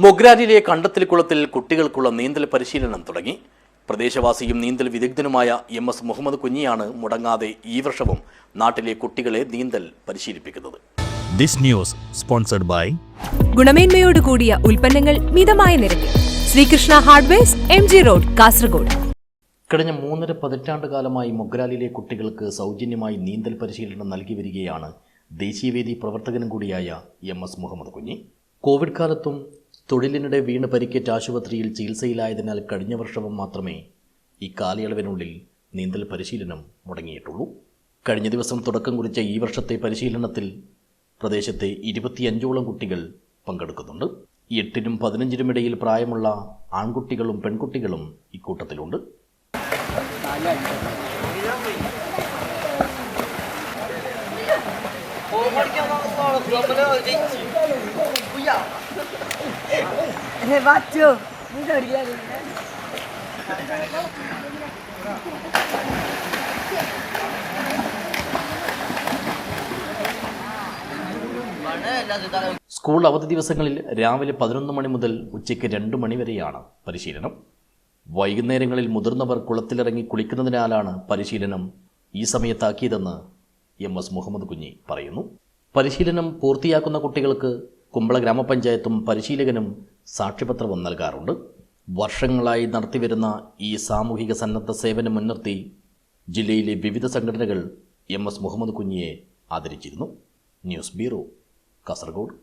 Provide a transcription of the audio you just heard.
മൊഗ്രാലിലെ കണ്ടത്തിൽ കുളത്തിൽ കുട്ടികൾക്കുള്ള നീന്തൽ പരിശീലനം തുടങ്ങി. പ്രദേശവാസിയും നീന്തൽ വിദഗ്ധനുമായ MS മുഹമ്മദ് കുഞ്ഞിയാണ് മുടങ്ങാതെ ഈ വർഷവും നാട്ടിലെ കുട്ടികളെ നീന്തൽ പരിശീലിപ്പിക്കുന്നത്. This news sponsored by ഗുണമേന്മയോട് കൂടിയ ഉൽപ്പന്നങ്ങൾ മിതമായ നിരക്കിൽ Srikrishna hardwares MG road Kasaragod. കഴിഞ്ഞ 3.5 പതിറ്റാണ്ട് കാലമായി മൊഗ്രാലിലെ കുട്ടികൾക്ക് സൗജന്യമായി നീന്തൽ പരിശീലനം നൽകി വരികയാണ് ദേശീയവേദി പ്രവർത്തകനും കൂടിയായ MS മുഹമ്മദ് കുഞ്ഞി. കോവിഡ് കാലത്തും തൊഴിലിനിടെ വീണ് പരിക്കേറ്റ ആശുപത്രിയിൽ ചികിത്സയിലായതിനാൽ കഴിഞ്ഞ വർഷവും മാത്രമേ ഈ കാലയളവിനുള്ളിൽ നീന്തൽ പരിശീലനം മുടങ്ങിയിട്ടുള്ളൂ. കഴിഞ്ഞ ദിവസം തുടക്കം കുറിച്ച ഈ വർഷത്തെ പരിശീലനത്തിൽ പ്രദേശത്തെ 25ഓളം കുട്ടികൾ പങ്കെടുക്കുന്നുണ്ട്. 8നും 15നും ഇടയിൽ പ്രായമുള്ള ആൺകുട്ടികളും പെൺകുട്ടികളും ഇക്കൂട്ടത്തിലുണ്ട്. സ്കൂൾ അവധി ദിവസങ്ങളിൽ രാവിലെ 11 മണി മുതൽ ഉച്ചയ്ക്ക് 2 മണി വരെയാണ് പരിശീലനം. വൈകുന്നേരങ്ങളിൽ മുതിർന്നവർ കുളത്തിലിറങ്ങി കുളിക്കുന്നതിനാലാണ് പരിശീലനം ഈ സമയത്താക്കിയതെന്ന് MS മുഹമ്മദ് കുഞ്ഞി പറയുന്നു. പരിശീലനം പൂർത്തിയാക്കുന്ന കുട്ടികൾക്ക് കുമ്പള ഗ്രാമപഞ്ചായത്തും പരിശീലകനും സാക്ഷ്യപത്രവും നൽകാറുണ്ട്. വർഷങ്ങളായി നടത്തിവരുന്ന ഈ സാമൂഹിക സന്നദ്ധ സേവനം മുൻനിർത്തി ജില്ലയിലെ വിവിധ സംഘടനകൾ MS മുഹമ്മദ് കുഞ്ഞിയെ ആദരിച്ചിരുന്നു. News bureau, Kasaragod.